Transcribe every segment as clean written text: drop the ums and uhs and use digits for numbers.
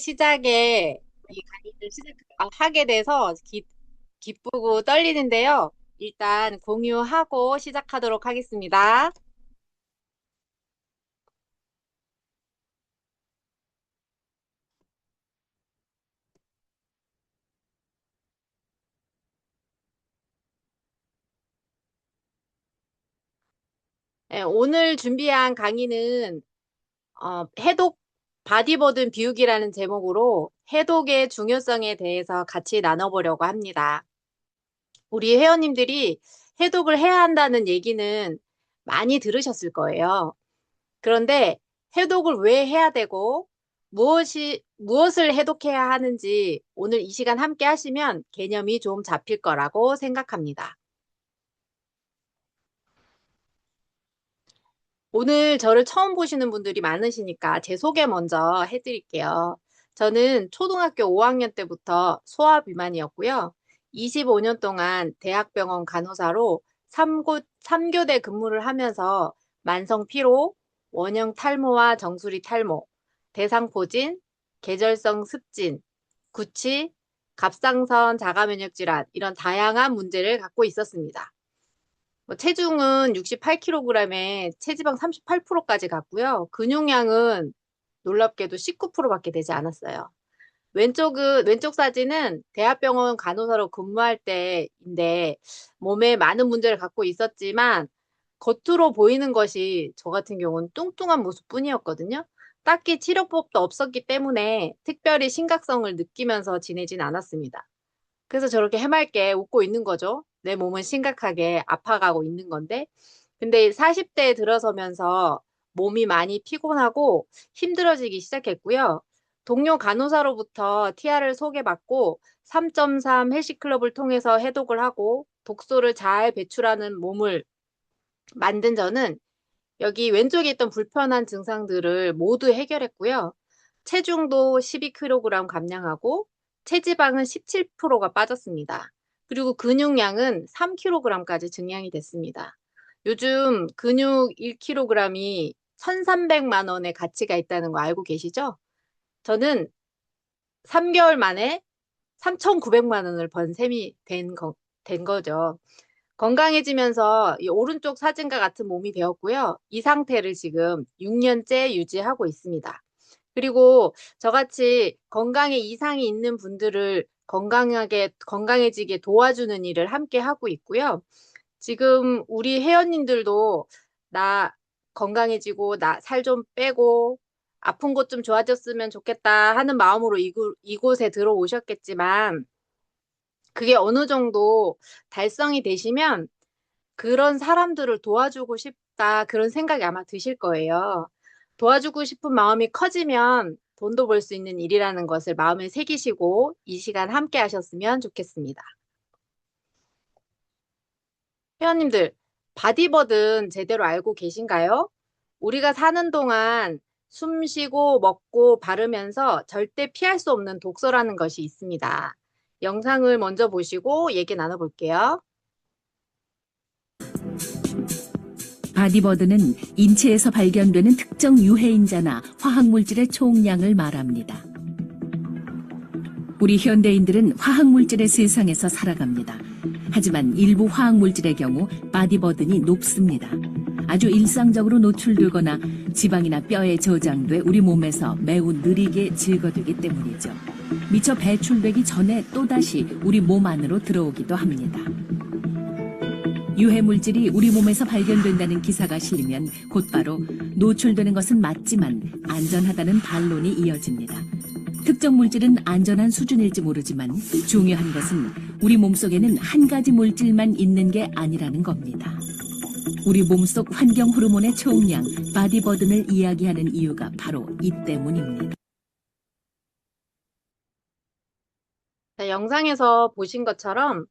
시작에 이 강의를 시작하게 돼서 기쁘고 떨리는데요. 일단 공유하고 시작하도록 하겠습니다. 네, 오늘 준비한 강의는 해독 바디버든 비우기라는 제목으로 해독의 중요성에 대해서 같이 나눠보려고 합니다. 우리 회원님들이 해독을 해야 한다는 얘기는 많이 들으셨을 거예요. 그런데 해독을 왜 해야 되고 무엇을 해독해야 하는지 오늘 이 시간 함께 하시면 개념이 좀 잡힐 거라고 생각합니다. 오늘 저를 처음 보시는 분들이 많으시니까 제 소개 먼저 해드릴게요. 저는 초등학교 5학년 때부터 소아비만이었고요. 25년 동안 대학병원 간호사로 3교대 근무를 하면서 만성 피로, 원형 탈모와 정수리 탈모, 대상포진, 계절성 습진, 구취, 갑상선 자가면역 질환 이런 다양한 문제를 갖고 있었습니다. 체중은 68kg에 체지방 38%까지 갔고요. 근육량은 놀랍게도 19%밖에 되지 않았어요. 왼쪽 사진은 대학병원 간호사로 근무할 때인데 몸에 많은 문제를 갖고 있었지만 겉으로 보이는 것이 저 같은 경우는 뚱뚱한 모습뿐이었거든요. 딱히 치료법도 없었기 때문에 특별히 심각성을 느끼면서 지내진 않았습니다. 그래서 저렇게 해맑게 웃고 있는 거죠. 내 몸은 심각하게 아파가고 있는 건데. 근데 40대에 들어서면서 몸이 많이 피곤하고 힘들어지기 시작했고요. 동료 간호사로부터 TR을 소개받고 3.3 헬시클럽을 통해서 해독을 하고 독소를 잘 배출하는 몸을 만든 저는 여기 왼쪽에 있던 불편한 증상들을 모두 해결했고요. 체중도 12kg 감량하고 체지방은 17%가 빠졌습니다. 그리고 근육량은 3kg까지 증량이 됐습니다. 요즘 근육 1kg이 1,300만 원의 가치가 있다는 거 알고 계시죠? 저는 3개월 만에 3,900만 원을 번 셈이 된 거죠. 건강해지면서 이 오른쪽 사진과 같은 몸이 되었고요. 이 상태를 지금 6년째 유지하고 있습니다. 그리고 저같이 건강에 이상이 있는 분들을 건강해지게 도와주는 일을 함께 하고 있고요. 지금 우리 회원님들도 나 건강해지고 나 살 좀 빼고 아픈 곳 좀 좋아졌으면 좋겠다 하는 마음으로 이곳에 들어오셨겠지만 그게 어느 정도 달성이 되시면 그런 사람들을 도와주고 싶다 그런 생각이 아마 드실 거예요. 도와주고 싶은 마음이 커지면 돈도 벌 수 있는 일이라는 것을 마음에 새기시고 이 시간 함께 하셨으면 좋겠습니다. 회원님들, 바디버든 제대로 알고 계신가요? 우리가 사는 동안 숨 쉬고 먹고 바르면서 절대 피할 수 없는 독소라는 것이 있습니다. 영상을 먼저 보시고 얘기 나눠볼게요. 바디버드는 인체에서 발견되는 특정 유해인자나 화학물질의 총량을 말합니다. 우리 현대인들은 화학물질의 세상에서 살아갑니다. 하지만 일부 화학물질의 경우 바디버든이 높습니다. 아주 일상적으로 노출되거나 지방이나 뼈에 저장돼 우리 몸에서 매우 느리게 제거되기 때문이죠. 미처 배출되기 전에 또다시 우리 몸 안으로 들어오기도 합니다. 유해물질이 우리 몸에서 발견된다는 기사가 실리면 곧바로 노출되는 것은 맞지만 안전하다는 반론이 이어집니다. 특정 물질은 안전한 수준일지 모르지만 중요한 것은 우리 몸속에는 한 가지 물질만 있는 게 아니라는 겁니다. 우리 몸속 환경 호르몬의 총량, 바디버든을 이야기하는 이유가 바로 이 때문입니다. 자, 영상에서 보신 것처럼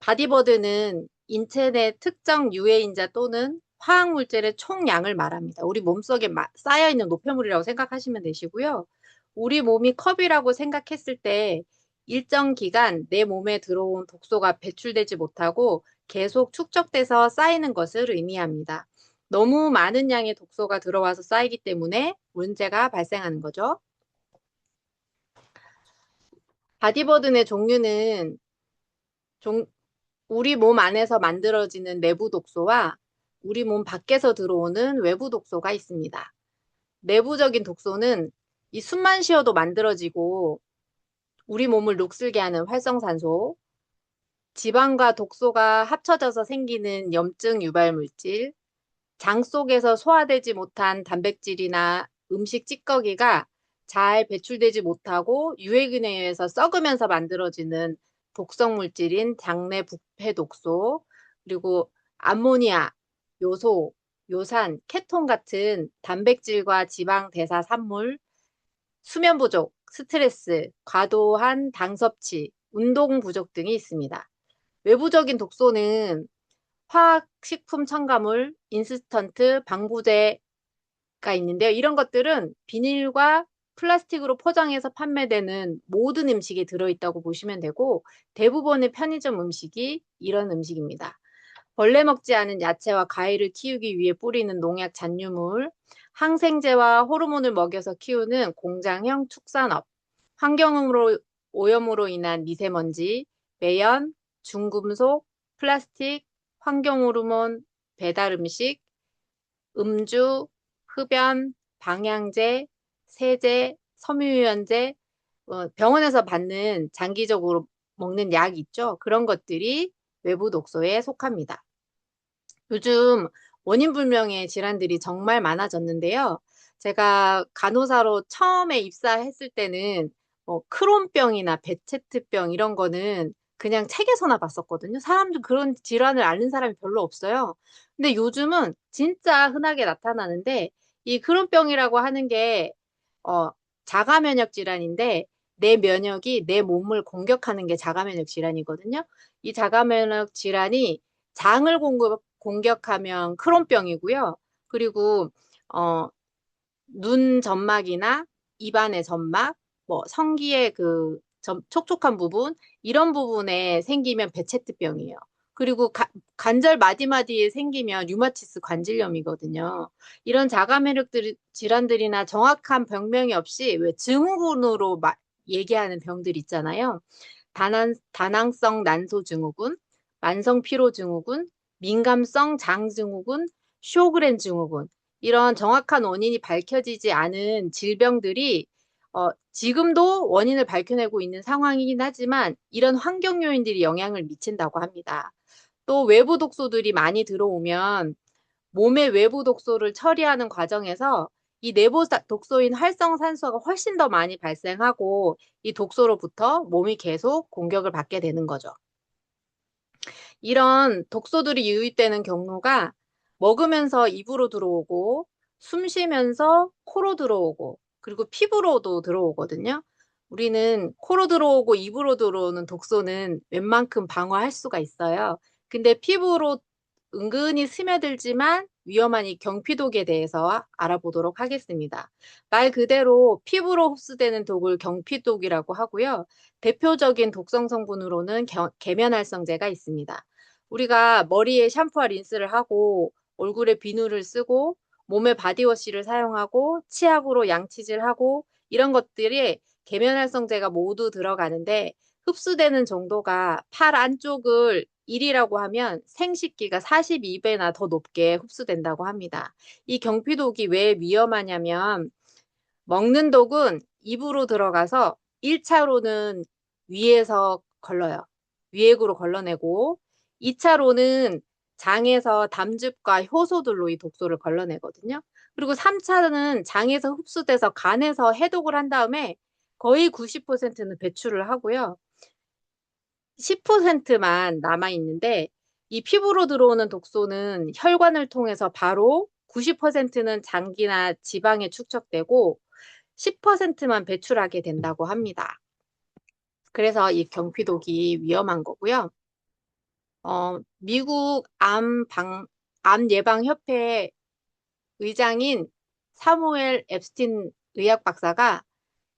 바디버드는 인체 내 특정 유해인자 또는 화학물질의 총량을 말합니다. 우리 몸속에 쌓여있는 노폐물이라고 생각하시면 되시고요. 우리 몸이 컵이라고 생각했을 때 일정 기간 내 몸에 들어온 독소가 배출되지 못하고 계속 축적돼서 쌓이는 것을 의미합니다. 너무 많은 양의 독소가 들어와서 쌓이기 때문에 문제가 발생하는 거죠. 바디버든의 종류는 종- 우리 몸 안에서 만들어지는 내부 독소와 우리 몸 밖에서 들어오는 외부 독소가 있습니다. 내부적인 독소는 이 숨만 쉬어도 만들어지고 우리 몸을 녹슬게 하는 활성산소, 지방과 독소가 합쳐져서 생기는 염증 유발 물질, 장 속에서 소화되지 못한 단백질이나 음식 찌꺼기가 잘 배출되지 못하고 유해균에 의해서 썩으면서 만들어지는 독성 물질인 장내 부패 독소, 그리고 암모니아, 요소, 요산, 케톤 같은 단백질과 지방 대사 산물, 수면 부족, 스트레스, 과도한 당 섭취, 운동 부족 등이 있습니다. 외부적인 독소는 화학식품 첨가물, 인스턴트, 방부제가 있는데요. 이런 것들은 비닐과 플라스틱으로 포장해서 판매되는 모든 음식에 들어있다고 보시면 되고 대부분의 편의점 음식이 이런 음식입니다. 벌레 먹지 않은 야채와 과일을 키우기 위해 뿌리는 농약 잔류물, 항생제와 호르몬을 먹여서 키우는 공장형 축산업, 환경으로 오염으로 인한 미세먼지, 매연, 중금속, 플라스틱, 환경호르몬, 배달음식, 음주, 흡연, 방향제, 세제, 섬유유연제, 병원에서 받는 장기적으로 먹는 약 있죠. 그런 것들이 외부 독소에 속합니다. 요즘 원인 불명의 질환들이 정말 많아졌는데요. 제가 간호사로 처음에 입사했을 때는 크론병이나 베체트병 이런 거는 그냥 책에서나 봤었거든요. 사람들 그런 질환을 앓는 사람이 별로 없어요. 근데 요즘은 진짜 흔하게 나타나는데 이 크론병이라고 하는 게 어, 자가 면역 질환인데 내 면역이 내 몸을 공격하는 게 자가 면역 질환이거든요. 이 자가 면역 질환이 장을 공격하면 크론병이고요. 그리고 어, 눈 점막이나 입안의 점막, 뭐 성기의 그 촉촉한 부분 이런 부분에 생기면 베체트병이에요. 그리고 관절 마디마디에 생기면 류마티스 관절염이거든요. 이런 자가면역 질환들이나 정확한 병명이 없이 왜 증후군으로 얘기하는 병들 있잖아요. 다낭성 난소 증후군, 만성 피로 증후군, 민감성 장 증후군, 쇼그렌 증후군 이런 정확한 원인이 밝혀지지 않은 질병들이 지금도 원인을 밝혀내고 있는 상황이긴 하지만 이런 환경 요인들이 영향을 미친다고 합니다. 또 외부 독소들이 많이 들어오면 몸의 외부 독소를 처리하는 과정에서 이 내부 독소인 활성산소가 훨씬 더 많이 발생하고 이 독소로부터 몸이 계속 공격을 받게 되는 거죠. 이런 독소들이 유입되는 경로가 먹으면서 입으로 들어오고 숨 쉬면서 코로 들어오고 그리고 피부로도 들어오거든요. 우리는 코로 들어오고 입으로 들어오는 독소는 웬만큼 방어할 수가 있어요. 근데 피부로 은근히 스며들지만 위험한 이 경피독에 대해서 알아보도록 하겠습니다. 말 그대로 피부로 흡수되는 독을 경피독이라고 하고요. 대표적인 독성 성분으로는 계면활성제가 있습니다. 우리가 머리에 샴푸와 린스를 하고 얼굴에 비누를 쓰고 몸에 바디워시를 사용하고 치약으로 양치질 하고 이런 것들이 계면활성제가 모두 들어가는데 흡수되는 정도가 팔 안쪽을 1이라고 하면 생식기가 42배나 더 높게 흡수된다고 합니다. 이 경피독이 왜 위험하냐면 먹는 독은 입으로 들어가서 1차로는 위에서 걸러요. 위액으로 걸러내고 2차로는 장에서 담즙과 효소들로 이 독소를 걸러내거든요. 그리고 3차는 장에서 흡수돼서 간에서 해독을 한 다음에 거의 90%는 배출을 하고요. 10%만 남아 있는데 이 피부로 들어오는 독소는 혈관을 통해서 바로 90%는 장기나 지방에 축적되고 10%만 배출하게 된다고 합니다. 그래서 이 경피독이 위험한 거고요. 미국 암 예방협회 의장인 사무엘 앱스틴 의학 박사가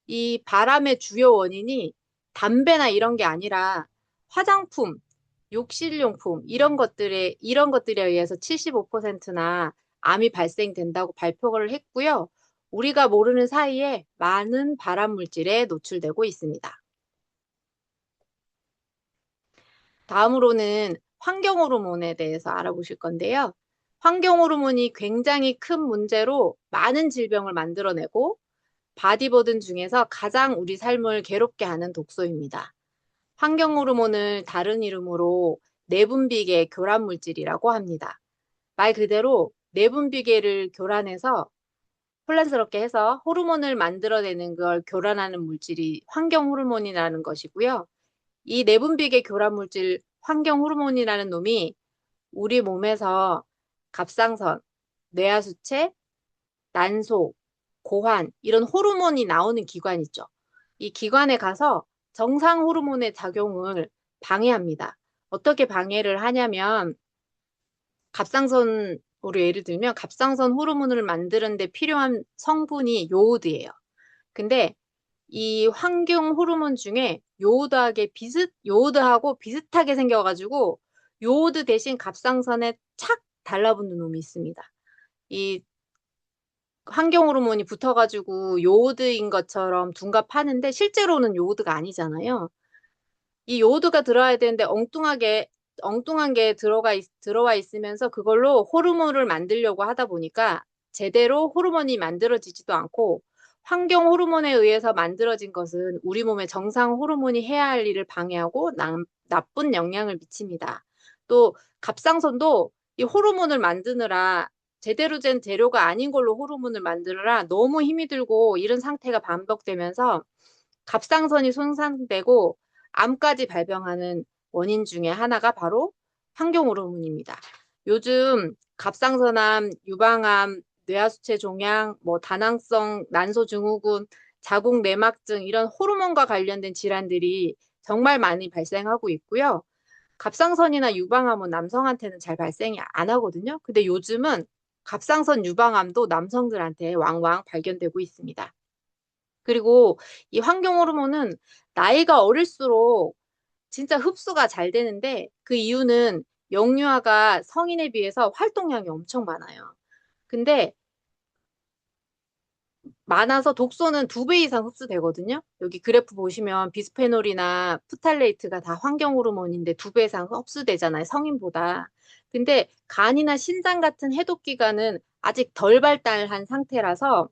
이 바람의 주요 원인이 담배나 이런 게 아니라 화장품, 욕실용품 이런 것들에 의해서 75%나 암이 발생된다고 발표를 했고요. 우리가 모르는 사이에 많은 발암 물질에 노출되고 있습니다. 다음으로는 환경 호르몬에 대해서 알아보실 건데요. 환경 호르몬이 굉장히 큰 문제로 많은 질병을 만들어내고 바디버든 중에서 가장 우리 삶을 괴롭게 하는 독소입니다. 환경 호르몬을 다른 이름으로 내분비계 교란 물질이라고 합니다. 말 그대로 내분비계를 교란해서 혼란스럽게 해서 호르몬을 만들어내는 걸 교란하는 물질이 환경 호르몬이라는 것이고요. 이 내분비계 교란 물질 환경 호르몬이라는 놈이 우리 몸에서 갑상선, 뇌하수체, 난소, 고환 이런 호르몬이 나오는 기관 있죠. 이 기관에 가서 정상 호르몬의 작용을 방해합니다. 어떻게 방해를 하냐면 갑상선으로 예를 들면 갑상선 호르몬을 만드는데 필요한 성분이 요오드예요. 근데 이 환경 호르몬 중에 요오드하고 비슷하게 생겨가지고 요오드 대신 갑상선에 착 달라붙는 놈이 있습니다. 이 환경 호르몬이 붙어가지고 요오드인 것처럼 둔갑하는데 실제로는 요오드가 아니잖아요. 이 요오드가 들어야 되는데 엉뚱한 게 들어와 있으면서 그걸로 호르몬을 만들려고 하다 보니까 제대로 호르몬이 만들어지지도 않고 환경 호르몬에 의해서 만들어진 것은 우리 몸의 정상 호르몬이 해야 할 일을 방해하고 나쁜 영향을 미칩니다. 또 갑상선도 이 호르몬을 만드느라 제대로 된 재료가 아닌 걸로 호르몬을 만드느라 너무 힘이 들고 이런 상태가 반복되면서 갑상선이 손상되고 암까지 발병하는 원인 중에 하나가 바로 환경 호르몬입니다. 요즘 갑상선암, 유방암, 뇌하수체 종양, 뭐 다낭성 난소 증후군, 자궁 내막증 이런 호르몬과 관련된 질환들이 정말 많이 발생하고 있고요. 갑상선이나 유방암은 남성한테는 잘 발생이 안 하거든요. 근데 요즘은 갑상선 유방암도 남성들한테 왕왕 발견되고 있습니다. 그리고 이 환경 호르몬은 나이가 어릴수록 진짜 흡수가 잘 되는데 그 이유는 영유아가 성인에 비해서 활동량이 엄청 많아요. 근데 많아서 독소는 2배 이상 흡수되거든요. 여기 그래프 보시면 비스페놀이나 프탈레이트가 다 환경 호르몬인데 2배 이상 흡수되잖아요. 성인보다. 근데 간이나 신장 같은 해독 기관은 아직 덜 발달한 상태라서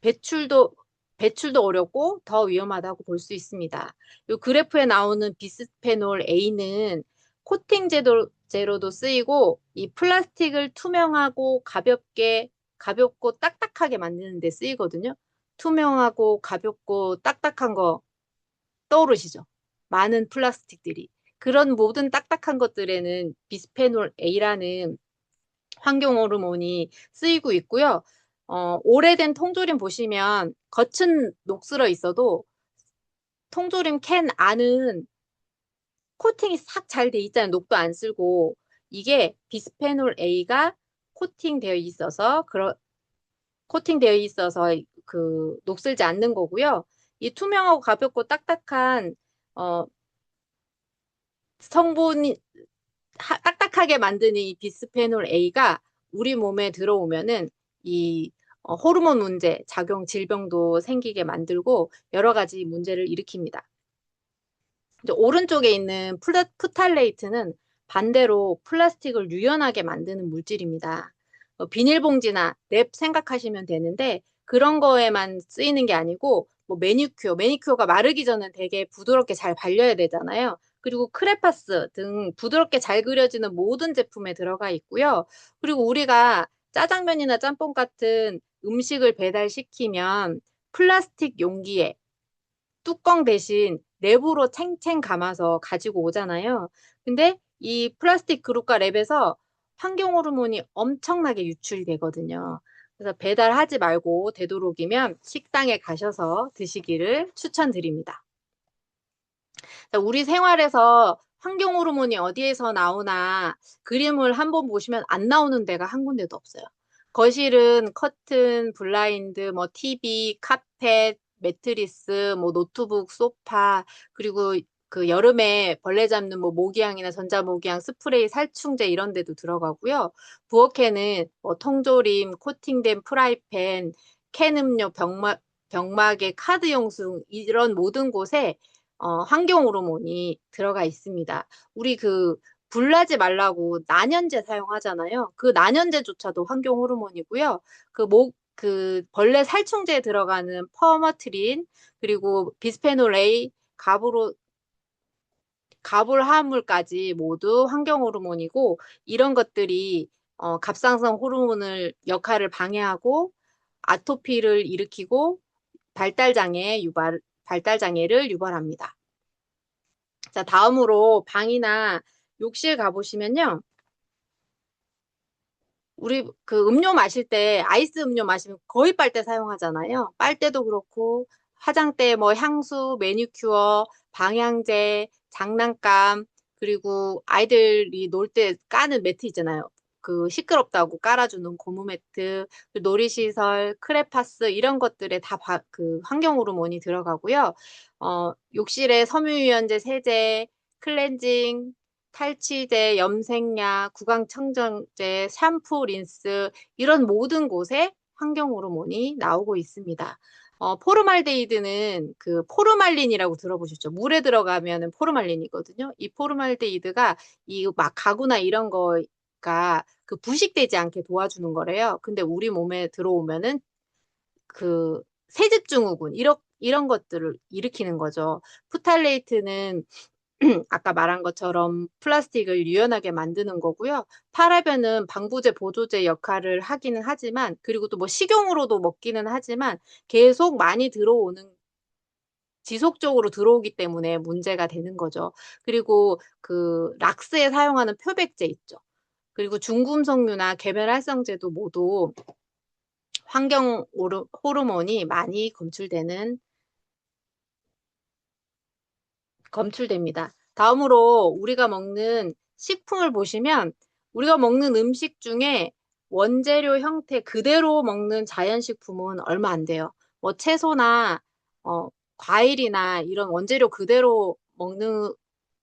배출도 배출도 어렵고 더 위험하다고 볼 수 있습니다. 이 그래프에 나오는 비스페놀 A는 코팅 제로도 쓰이고 이 플라스틱을 투명하고 가볍고 딱딱하게 만드는 데 쓰이거든요. 투명하고 가볍고 딱딱한 거 떠오르시죠? 많은 플라스틱들이. 그런 모든 딱딱한 것들에는 비스페놀 A라는 환경 호르몬이 쓰이고 있고요. 오래된 통조림 보시면 겉은 녹슬어 있어도 통조림 캔 안은 코팅이 싹 잘 돼 있잖아요. 녹도 안 쓸고. 이게 비스페놀 A가 코팅되어 있어서, 코팅되어 있어서 그 녹슬지 않는 거고요. 이 투명하고 가볍고 딱딱한 어, 성분이 딱딱하게 만드는 이 비스페놀 A가 우리 몸에 들어오면은 이 호르몬 문제, 작용 질병도 생기게 만들고 여러 가지 문제를 일으킵니다. 이제 오른쪽에 있는 프탈레이트는 반대로 플라스틱을 유연하게 만드는 물질입니다. 비닐봉지나 랩 생각하시면 되는데 그런 거에만 쓰이는 게 아니고 뭐 매니큐어가 마르기 전에 되게 부드럽게 잘 발려야 되잖아요. 그리고 크레파스 등 부드럽게 잘 그려지는 모든 제품에 들어가 있고요. 그리고 우리가 짜장면이나 짬뽕 같은 음식을 배달시키면 플라스틱 용기에 뚜껑 대신 랩으로 챙챙 감아서 가지고 오잖아요. 근데 이 플라스틱 그릇과 랩에서 환경 호르몬이 엄청나게 유출이 되거든요. 그래서 배달하지 말고 되도록이면 식당에 가셔서 드시기를 추천드립니다. 우리 생활에서 환경 호르몬이 어디에서 나오나 그림을 한번 보시면 안 나오는 데가 한 군데도 없어요. 거실은 커튼, 블라인드, 뭐 TV, 카펫, 매트리스, 뭐 노트북, 소파, 그리고 그 여름에 벌레 잡는 뭐 모기향이나 전자모기향, 스프레이, 살충제 이런 데도 들어가고요. 부엌에는 뭐 통조림, 코팅된 프라이팬, 캔 음료, 병막에 카드 영수증 이런 모든 곳에 환경 호르몬이 들어가 있습니다. 우리 불나지 말라고 난연제 사용하잖아요. 그 난연제조차도 환경 호르몬이고요. 벌레 살충제에 들어가는 퍼머트린, 그리고 비스페놀 A, 가불화합물까지 모두 환경 호르몬이고, 이런 것들이 갑상선 호르몬을 역할을 방해하고 아토피를 일으키고 발달장애를 유발합니다. 자, 다음으로 방이나 욕실 가보시면요. 우리 음료 마실 때, 아이스 음료 마시면 거의 빨대 사용하잖아요. 빨대도 그렇고, 화장대, 뭐 향수, 매니큐어, 방향제, 장난감, 그리고 아이들이 놀 때 까는 매트 있잖아요. 시끄럽다고 깔아주는 고무 매트, 놀이시설, 크레파스, 이런 것들에 다 환경 호르몬이 들어가고요. 욕실에 섬유유연제, 세제, 클렌징, 탈취제, 염색약, 구강청정제, 샴푸, 린스, 이런 모든 곳에 환경 호르몬이 나오고 있습니다. 포르말데히드는 포르말린이라고 들어보셨죠? 물에 들어가면은 포르말린이거든요. 이 포르말데히드가 이 막 가구나 이런 거가 부식되지 않게 도와주는 거래요. 근데 우리 몸에 들어오면은 세습 증후군 이런 것들을 일으키는 거죠. 프탈레이트는 아까 말한 것처럼 플라스틱을 유연하게 만드는 거고요. 파라벤은 방부제, 보조제 역할을 하기는 하지만, 그리고 또 뭐 식용으로도 먹기는 하지만 계속 많이 지속적으로 들어오기 때문에 문제가 되는 거죠. 그리고 락스에 사용하는 표백제 있죠. 그리고 중금속류나 계면활성제도 모두 환경 호르몬이 많이 검출됩니다. 다음으로 우리가 먹는 식품을 보시면 우리가 먹는 음식 중에 원재료 형태 그대로 먹는 자연식품은 얼마 안 돼요. 뭐 채소나 어, 과일이나 이런 원재료 그대로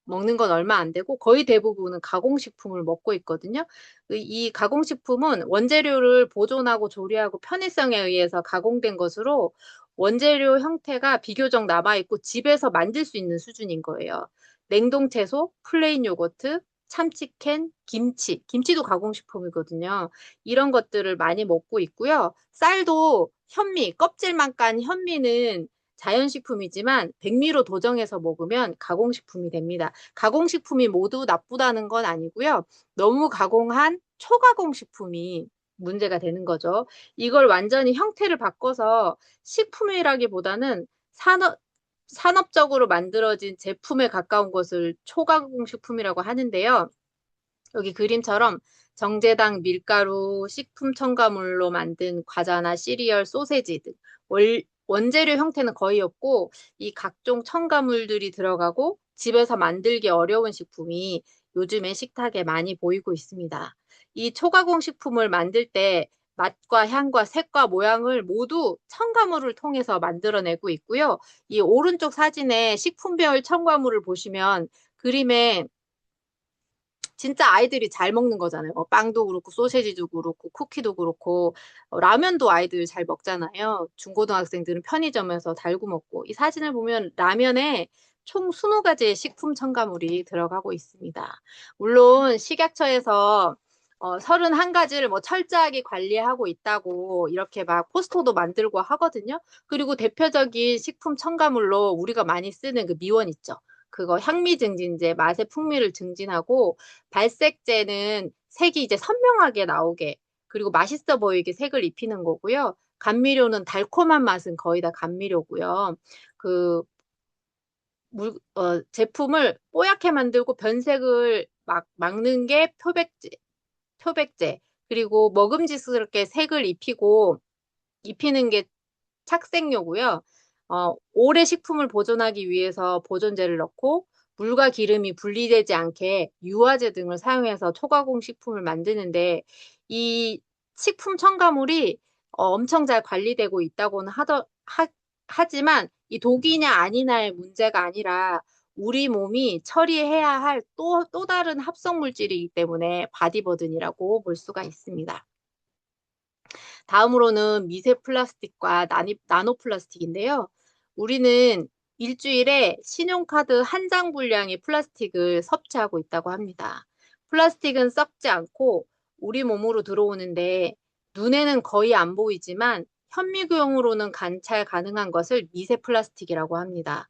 먹는 건 얼마 안 되고 거의 대부분은 가공식품을 먹고 있거든요. 이 가공식품은 원재료를 보존하고 조리하고 편의성에 의해서 가공된 것으로 원재료 형태가 비교적 남아있고 집에서 만들 수 있는 수준인 거예요. 냉동 채소, 플레인 요거트, 참치캔, 김치도 가공식품이거든요. 이런 것들을 많이 먹고 있고요. 쌀도 껍질만 깐 현미는 자연식품이지만 백미로 도정해서 먹으면 가공식품이 됩니다. 가공식품이 모두 나쁘다는 건 아니고요. 너무 가공한 초가공식품이 문제가 되는 거죠. 이걸 완전히 형태를 바꿔서 식품이라기보다는 산업적으로 만들어진 제품에 가까운 것을 초가공식품이라고 하는데요. 여기 그림처럼 정제당 밀가루, 식품 첨가물로 만든 과자나 시리얼, 소세지 등 원재료 형태는 거의 없고 이 각종 첨가물들이 들어가고 집에서 만들기 어려운 식품이 요즘에 식탁에 많이 보이고 있습니다. 이 초가공 식품을 만들 때 맛과 향과 색과 모양을 모두 첨가물을 통해서 만들어내고 있고요. 이 오른쪽 사진에 식품별 첨가물을 보시면 그림에 진짜 아이들이 잘 먹는 거잖아요. 빵도 그렇고, 소세지도 그렇고, 쿠키도 그렇고, 라면도 아이들 잘 먹잖아요. 중고등학생들은 편의점에서 달고 먹고. 이 사진을 보면 라면에 총 20가지의 식품 첨가물이 들어가고 있습니다. 물론 식약처에서 31가지를 뭐 철저하게 관리하고 있다고 이렇게 막 포스터도 만들고 하거든요. 그리고 대표적인 식품 첨가물로 우리가 많이 쓰는 미원 있죠. 그거 향미 증진제, 맛의 풍미를 증진하고 발색제는 색이 이제 선명하게 나오게 그리고 맛있어 보이게 색을 입히는 거고요. 감미료는 달콤한 맛은 거의 다 감미료고요. 그 제품을 뽀얗게 만들고 변색을 막는 게 표백제. 그리고 먹음직스럽게 색을 입히는 게 착색료고요. 오래 식품을 보존하기 위해서 보존제를 넣고 물과 기름이 분리되지 않게 유화제 등을 사용해서 초가공 식품을 만드는데 이 식품 첨가물이 엄청 잘 관리되고 있다고는 하지만 이 독이냐 아니냐의 문제가 아니라 우리 몸이 처리해야 할 또 다른 합성 물질이기 때문에 바디버든이라고 볼 수가 있습니다. 다음으로는 미세 플라스틱과 나노 플라스틱인데요. 우리는 일주일에 신용카드 한 장 분량의 플라스틱을 섭취하고 있다고 합니다. 플라스틱은 썩지 않고 우리 몸으로 들어오는데 눈에는 거의 안 보이지만 현미경으로는 관찰 가능한 것을 미세 플라스틱이라고 합니다.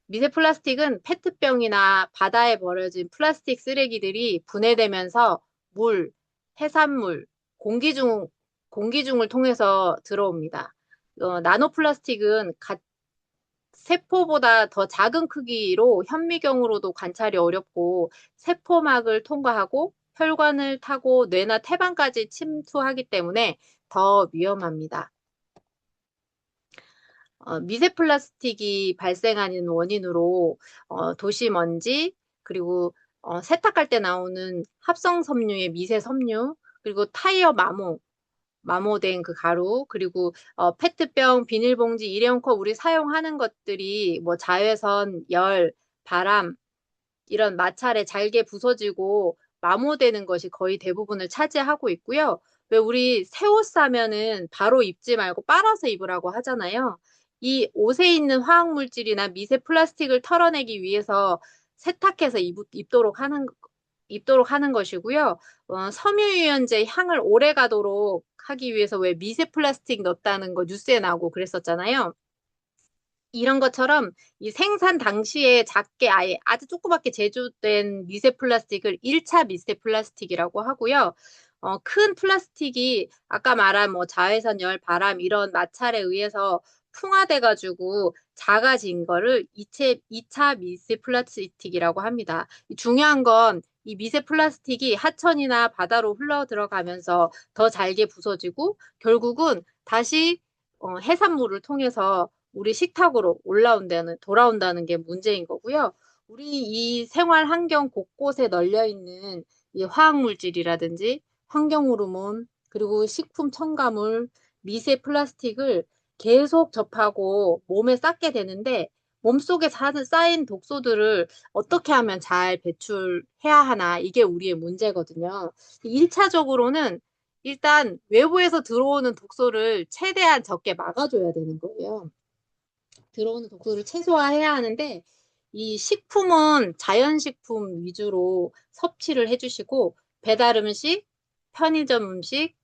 미세 플라스틱은 페트병이나 바다에 버려진 플라스틱 쓰레기들이 분해되면서 물, 해산물, 공기 중, 공기 중을 통해서 들어옵니다. 나노 플라스틱은 세포보다 더 작은 크기로 현미경으로도 관찰이 어렵고 세포막을 통과하고 혈관을 타고 뇌나 태반까지 침투하기 때문에 더 위험합니다. 미세 플라스틱이 발생하는 원인으로 도시 먼지, 그리고 세탁할 때 나오는 합성 섬유의 미세 섬유, 그리고 타이어 마모된 그 가루, 그리고 페트병, 비닐봉지, 일회용 컵 우리 사용하는 것들이 뭐 자외선, 열, 바람 이런 마찰에 잘게 부서지고 마모되는 것이 거의 대부분을 차지하고 있고요. 왜 우리 새 옷 사면은 바로 입지 말고 빨아서 입으라고 하잖아요. 이 옷에 있는 화학물질이나 미세 플라스틱을 털어내기 위해서 세탁해서 입도록 하는 것이고요. 섬유유연제 향을 오래 가도록 하기 위해서 왜 미세 플라스틱 넣었다는 거 뉴스에 나오고 그랬었잖아요. 이런 것처럼 이 생산 당시에 작게 아예 아주 조그맣게 제조된 미세 플라스틱을 1차 미세 플라스틱이라고 하고요. 큰 플라스틱이 아까 말한 뭐 자외선, 열, 바람 이런 마찰에 의해서 풍화돼가지고 작아진 거를 2차 미세 플라스틱이라고 합니다. 중요한 건 이 미세 플라스틱이 하천이나 바다로 흘러 들어가면서 더 잘게 부서지고 결국은 다시 해산물을 통해서 우리 식탁으로 돌아온다는 게 문제인 거고요. 우리 이 생활 환경 곳곳에 널려 있는 이 화학물질이라든지 환경호르몬, 그리고 식품 첨가물, 미세 플라스틱을 계속 접하고 몸에 쌓게 되는데 몸속에 쌓인 독소들을 어떻게 하면 잘 배출해야 하나 이게 우리의 문제거든요. 1차적으로는 일단 외부에서 들어오는 독소를 최대한 적게 막아줘야 되는 거예요. 들어오는 독소를 최소화해야 하는데 이 식품은 자연식품 위주로 섭취를 해주시고 배달 음식, 편의점 음식,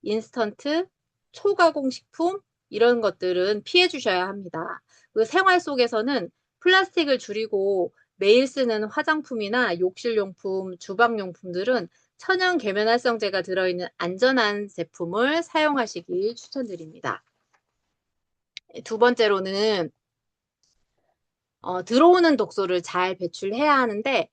인스턴트, 초가공 식품 이런 것들은 피해 주셔야 합니다. 그 생활 속에서는 플라스틱을 줄이고 매일 쓰는 화장품이나 욕실용품, 주방용품들은 천연 계면활성제가 들어있는 안전한 제품을 사용하시길 추천드립니다. 두 번째로는 들어오는 독소를 잘 배출해야 하는데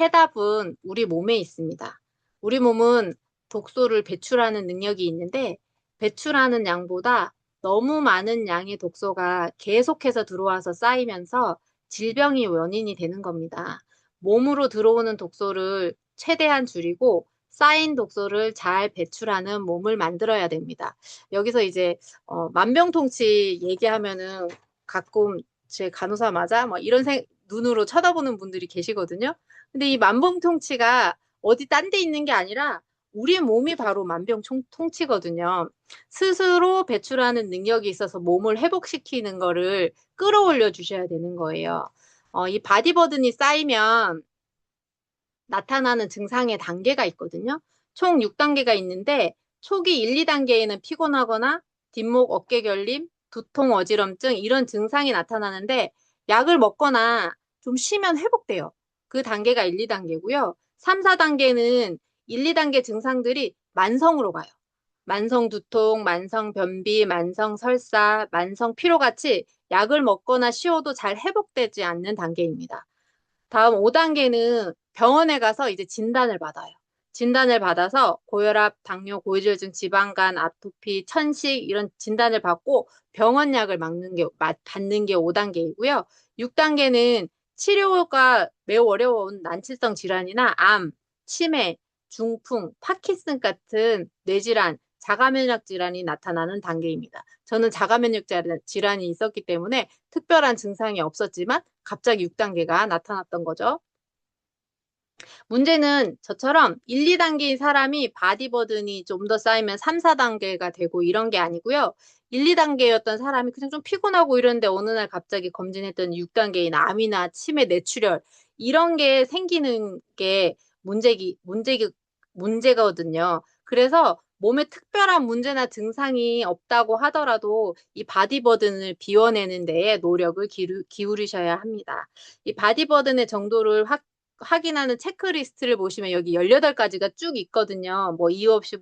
해답은 우리 몸에 있습니다. 우리 몸은 독소를 배출하는 능력이 있는데 배출하는 양보다 너무 많은 양의 독소가 계속해서 들어와서 쌓이면서 질병이 원인이 되는 겁니다. 몸으로 들어오는 독소를 최대한 줄이고 쌓인 독소를 잘 배출하는 몸을 만들어야 됩니다. 여기서 이제 만병통치 얘기하면은 가끔 제 간호사 맞아? 뭐 이런 눈으로 쳐다보는 분들이 계시거든요. 근데 이 만병통치가 어디 딴 데 있는 게 아니라 우리 몸이 바로 만병통치거든요. 스스로 배출하는 능력이 있어서 몸을 회복시키는 거를 끌어올려 주셔야 되는 거예요. 이 바디버든이 쌓이면 나타나는 증상의 단계가 있거든요. 총 6단계가 있는데 초기 1, 2단계에는 피곤하거나 뒷목 어깨 결림, 두통, 어지럼증 이런 증상이 나타나는데 약을 먹거나 좀 쉬면 회복돼요. 그 단계가 1, 2단계고요. 3, 4단계는 1, 2단계 증상들이 만성으로 가요. 만성 두통, 만성 변비, 만성 설사, 만성 피로 같이 약을 먹거나 쉬어도 잘 회복되지 않는 단계입니다. 다음 5단계는 병원에 가서 이제 진단을 받아요. 진단을 받아서 고혈압, 당뇨, 고지혈증, 지방간, 아토피, 천식 이런 진단을 받고 병원약을 받는 게 5단계이고요. 6단계는 치료가 매우 어려운 난치성 질환이나 암, 치매, 중풍, 파킨슨 같은 뇌질환, 자가면역 질환이 나타나는 단계입니다. 저는 자가면역 질환이 있었기 때문에 특별한 증상이 없었지만 갑자기 6단계가 나타났던 거죠. 문제는 저처럼 1, 2단계인 사람이 바디버든이 좀 더 쌓이면 3, 4단계가 되고 이런 게 아니고요. 1, 2단계였던 사람이 그냥 좀 피곤하고 이러는데 어느 날 갑자기 검진했더니 6단계인 암이나 치매, 뇌출혈 이런 게 생기는 게 문제거든요. 그래서 몸에 특별한 문제나 증상이 없다고 하더라도 이 바디버든을 비워내는 데에 노력을 기울이셔야 합니다. 이 바디버든의 정도를 확인하는 체크리스트를 보시면 여기 18가지가 쭉 있거든요. 뭐 이유 없이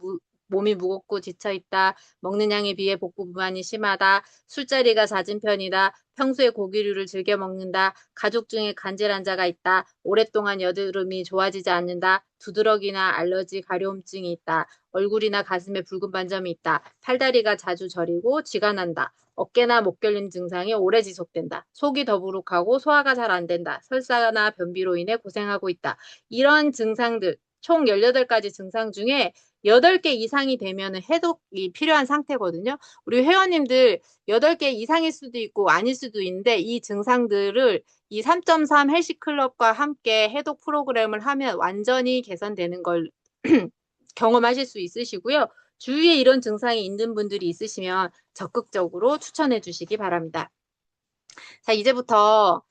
몸이 무겁고 지쳐 있다. 먹는 양에 비해 복부 비만이 심하다. 술자리가 잦은 편이다. 평소에 고기류를 즐겨 먹는다. 가족 중에 간질환 자가 있다. 오랫동안 여드름이 좋아지지 않는다. 두드러기나 알러지, 가려움증이 있다. 얼굴이나 가슴에 붉은 반점이 있다. 팔다리가 자주 저리고 쥐가 난다. 어깨나 목결림 증상이 오래 지속된다. 속이 더부룩하고 소화가 잘 안 된다. 설사나 변비로 인해 고생하고 있다. 이런 증상들, 총 18가지 증상 중에 8개 이상이 되면 해독이 필요한 상태거든요. 우리 회원님들 8개 이상일 수도 있고 아닐 수도 있는데 이 증상들을 이 3.3 헬시클럽과 함께 해독 프로그램을 하면 완전히 개선되는 걸 경험하실 수 있으시고요. 주위에 이런 증상이 있는 분들이 있으시면 적극적으로 추천해 주시기 바랍니다. 자, 이제부터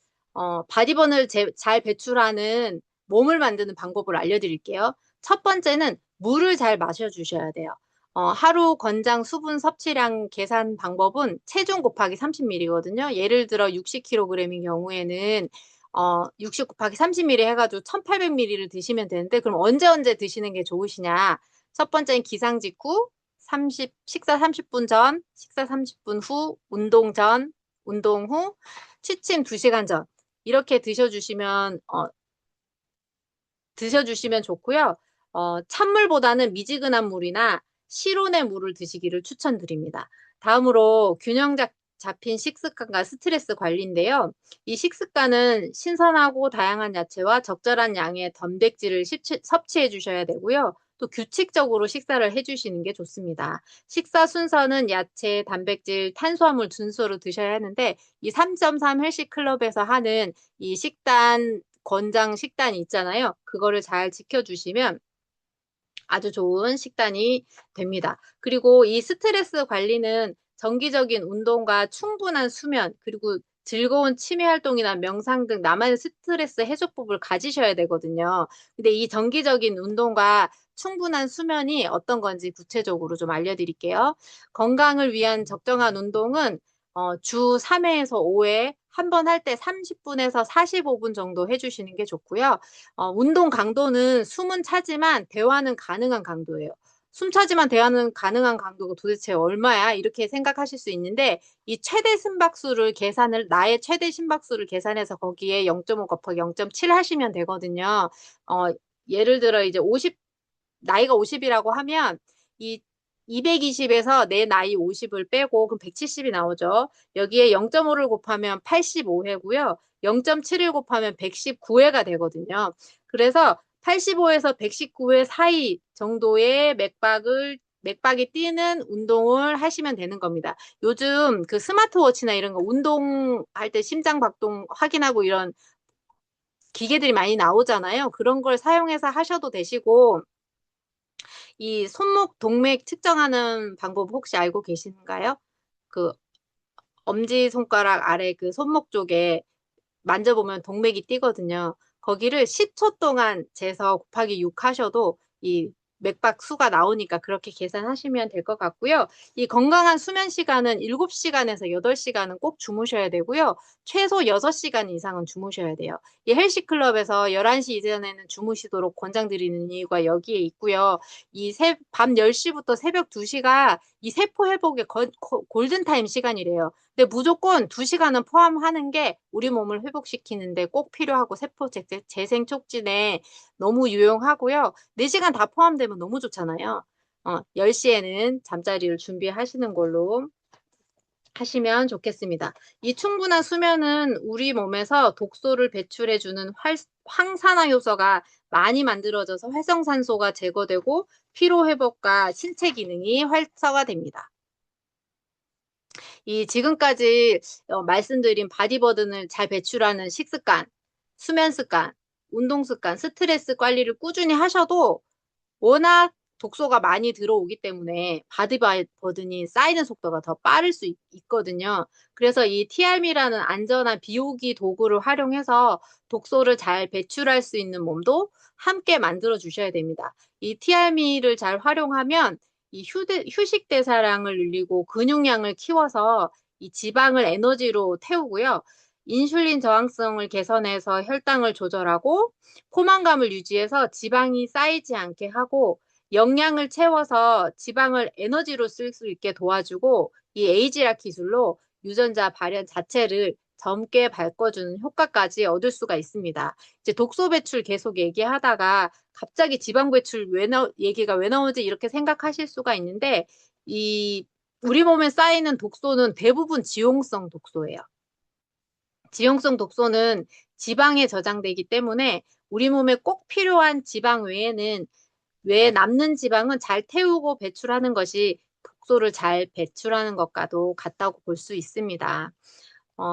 바디번을 잘 배출하는 몸을 만드는 방법을 알려드릴게요. 첫 번째는 물을 잘 마셔주셔야 돼요. 하루 권장 수분 섭취량 계산 방법은 체중 곱하기 30ml거든요. 예를 들어 60kg인 경우에는 60 곱하기 30ml 해가지고 1800ml를 드시면 되는데 그럼 언제 드시는 게 좋으시냐? 첫 번째는 기상 직후, 식사 30분 전, 식사 30분 후, 운동 전, 운동 후, 취침 2시간 전. 이렇게 드셔주시면 좋고요. 찬물보다는 미지근한 물이나 실온의 물을 드시기를 추천드립니다. 다음으로 잡힌 식습관과 스트레스 관리인데요. 이 식습관은 신선하고 다양한 야채와 적절한 양의 단백질을 섭취해 주셔야 되고요. 또 규칙적으로 식사를 해주시는 게 좋습니다. 식사 순서는 야채, 단백질, 탄수화물 순서로 드셔야 하는데 이 3.3 헬시 클럽에서 하는 이 권장 식단이 있잖아요. 그거를 잘 지켜주시면 아주 좋은 식단이 됩니다. 그리고 이 스트레스 관리는 정기적인 운동과 충분한 수면, 그리고 즐거운 취미 활동이나 명상 등 나만의 스트레스 해소법을 가지셔야 되거든요. 근데 이 정기적인 운동과 충분한 수면이 어떤 건지 구체적으로 좀 알려드릴게요. 건강을 위한 적정한 운동은 주 3회에서 5회, 한 번 할 때 30분에서 45분 정도 해주시는 게 좋고요. 운동 강도는 숨은 차지만 대화는 가능한 강도예요. 숨 차지만 대화는 가능한 강도가 도대체 얼마야? 이렇게 생각하실 수 있는데 이 나의 최대 심박수를 계산해서 거기에 0.5 곱하기 0.7 하시면 되거든요. 어, 예를 들어 이제 나이가 50이라고 하면 이 220에서 내 나이 50을 빼고 그럼 170이 나오죠. 여기에 0.5를 곱하면 85회고요. 0.7을 곱하면 119회가 되거든요. 그래서 85에서 119회 사이 정도의 맥박이 뛰는 운동을 하시면 되는 겁니다. 요즘 그 스마트워치나 이런 거 운동할 때 심장 박동 확인하고 이런 기계들이 많이 나오잖아요. 그런 걸 사용해서 하셔도 되시고, 이 손목 동맥 측정하는 방법 혹시 알고 계신가요? 그 엄지손가락 아래 그 손목 쪽에 만져보면 동맥이 뛰거든요. 거기를 10초 동안 재서 곱하기 6 하셔도 이 맥박 수가 나오니까 그렇게 계산하시면 될 것 같고요. 이 건강한 수면 시간은 7시간에서 8시간은 꼭 주무셔야 되고요. 최소 6시간 이상은 주무셔야 돼요. 이 헬시클럽에서 11시 이전에는 주무시도록 권장드리는 이유가 여기에 있고요. 밤 10시부터 새벽 2시가 이 세포 회복의 골든타임 시간이래요. 근데 무조건 2시간은 포함하는 게 우리 몸을 회복시키는데 꼭 필요하고 세포 재생 촉진에 너무 유용하고요. 4시간 다 포함되면 너무 좋잖아요. 10시에는 잠자리를 준비하시는 걸로 하시면 좋겠습니다. 이 충분한 수면은 우리 몸에서 독소를 배출해주는 황산화 효소가 많이 만들어져서 활성산소가 제거되고 피로 회복과 신체 기능이 활성화됩니다. 이 지금까지 말씀드린 바디버든을 잘 배출하는 식습관, 수면 습관, 운동 습관, 스트레스 관리를 꾸준히 하셔도 워낙 독소가 많이 들어오기 때문에 바디버든이 쌓이는 속도가 더 빠를 수 있거든요. 그래서 이 TRM이라는 안전한 비오기 도구를 활용해서 독소를 잘 배출할 수 있는 몸도 함께 만들어 주셔야 됩니다. 이 TRM을 잘 활용하면 이 휴식 대사량을 늘리고 근육량을 키워서 이 지방을 에너지로 태우고요. 인슐린 저항성을 개선해서 혈당을 조절하고 포만감을 유지해서 지방이 쌓이지 않게 하고 영양을 채워서 지방을 에너지로 쓸 수 있게 도와주고 이 에이지락 기술로 유전자 발현 자체를 젊게 바꿔주는 효과까지 얻을 수가 있습니다. 이제 독소 배출 계속 얘기하다가 갑자기 지방 배출 얘기가 왜 나오지 이렇게 생각하실 수가 있는데 이 우리 몸에 쌓이는 독소는 대부분 지용성 독소예요. 지용성 독소는 지방에 저장되기 때문에 우리 몸에 꼭 필요한 지방 외에는 외에 남는 지방은 잘 태우고 배출하는 것이 독소를 잘 배출하는 것과도 같다고 볼 수 있습니다.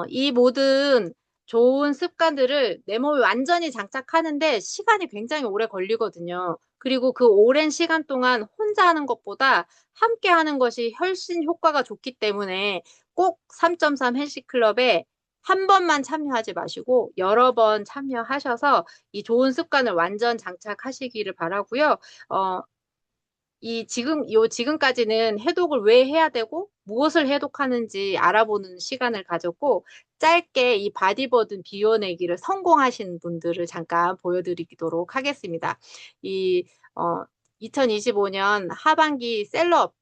이 모든 좋은 습관들을 내 몸에 완전히 장착하는데 시간이 굉장히 오래 걸리거든요. 그리고 그 오랜 시간 동안 혼자 하는 것보다 함께 하는 것이 훨씬 효과가 좋기 때문에 꼭 3.3 헬스클럽에 한 번만 참여하지 마시고 여러 번 참여하셔서 이 좋은 습관을 완전 장착하시기를 바라고요. 어, 지금까지는 해독을 왜 해야 되고 무엇을 해독하는지 알아보는 시간을 가졌고 짧게 이 바디버든 비워내기를 성공하신 분들을 잠깐 보여드리도록 하겠습니다. 이, 어, 2025년 하반기 셀럽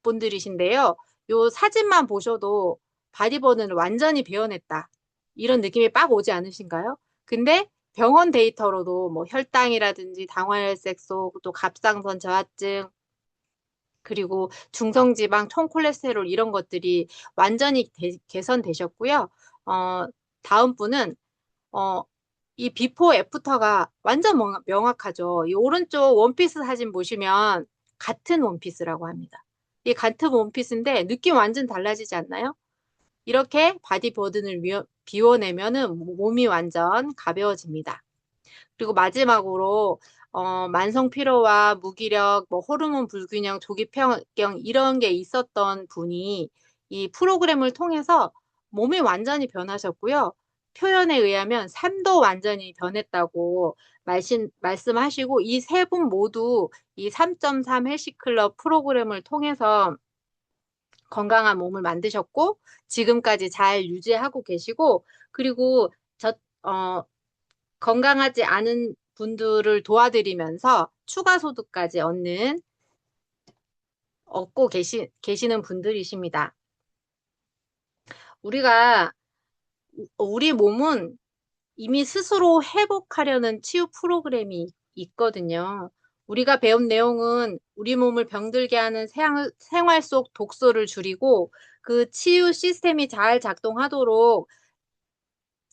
분들이신데요. 요 사진만 보셔도 바디버든을 완전히 베어냈다. 이런 느낌이 빡 오지 않으신가요? 근데 병원 데이터로도 뭐 혈당이라든지 당화혈색소, 또 갑상선 저하증, 그리고 중성지방, 총콜레스테롤 이런 것들이 완전히 개선되셨고요. 어, 다음 분은 어, 이 비포 애프터가 완전 명확하죠. 이 오른쪽 원피스 사진 보시면 같은 원피스라고 합니다. 이 같은 원피스인데 느낌 완전 달라지지 않나요? 이렇게 바디버든을 비워내면은 몸이 완전 가벼워집니다. 그리고 마지막으로 만성 피로와 무기력, 뭐 호르몬 불균형, 조기폐경 이런 게 있었던 분이 이 프로그램을 통해서 몸이 완전히 변하셨고요. 표현에 의하면 삶도 완전히 변했다고 말씀하시고 이 세 분 모두 이 3.3 헬시클럽 프로그램을 통해서 건강한 몸을 만드셨고 지금까지 잘 유지하고 계시고 그리고 어, 건강하지 않은 분들을 도와드리면서 추가 소득까지 얻고 계시는 분들이십니다. 우리 몸은 이미 스스로 회복하려는 치유 프로그램이 있거든요. 우리가 배운 내용은 우리 몸을 병들게 하는 생활 속 독소를 줄이고 그 치유 시스템이 잘 작동하도록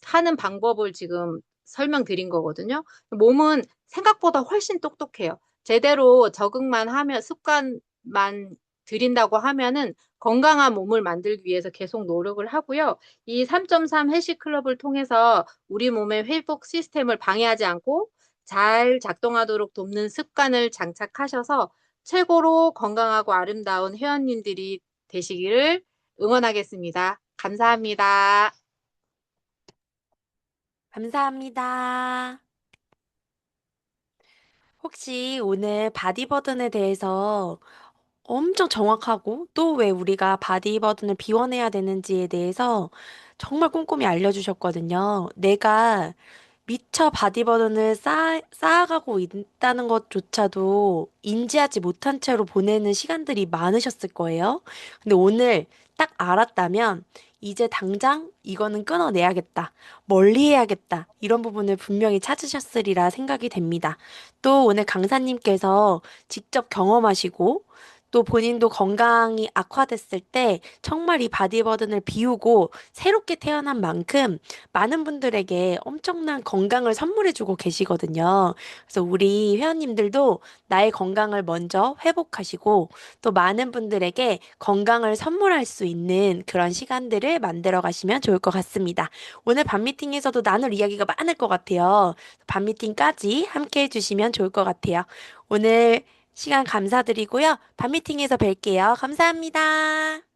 하는 방법을 지금 설명드린 거거든요. 몸은 생각보다 훨씬 똑똑해요. 제대로 적응만 하면 습관만 들인다고 하면은 건강한 몸을 만들기 위해서 계속 노력을 하고요. 이 3.3 헬시 클럽을 통해서 우리 몸의 회복 시스템을 방해하지 않고 잘 작동하도록 돕는 습관을 장착하셔서 최고로 건강하고 아름다운 회원님들이 되시기를 응원하겠습니다. 감사합니다. 감사합니다. 혹시 오늘 바디버든에 대해서 엄청 정확하고 또 왜 우리가 바디버든을 비워내야 되는지에 대해서 정말 꼼꼼히 알려주셨거든요. 내가 미처 바디버든을 쌓아가고 있다는 것조차도 인지하지 못한 채로 보내는 시간들이 많으셨을 거예요. 근데 오늘 딱 알았다면 이제 당장 이거는 끊어내야겠다. 멀리 해야겠다. 이런 부분을 분명히 찾으셨으리라 생각이 됩니다. 또 오늘 강사님께서 직접 경험하시고 또 본인도 건강이 악화됐을 때 정말 이 바디버든을 비우고 새롭게 태어난 만큼 많은 분들에게 엄청난 건강을 선물해주고 계시거든요. 그래서 우리 회원님들도 나의 건강을 먼저 회복하시고 또 많은 분들에게 건강을 선물할 수 있는 그런 시간들을 만들어 가시면 좋을 것 같습니다. 오늘 밤미팅에서도 나눌 이야기가 많을 것 같아요. 밤미팅까지 함께 해주시면 좋을 것 같아요. 오늘 시간 감사드리고요. 밤미팅에서 뵐게요. 감사합니다.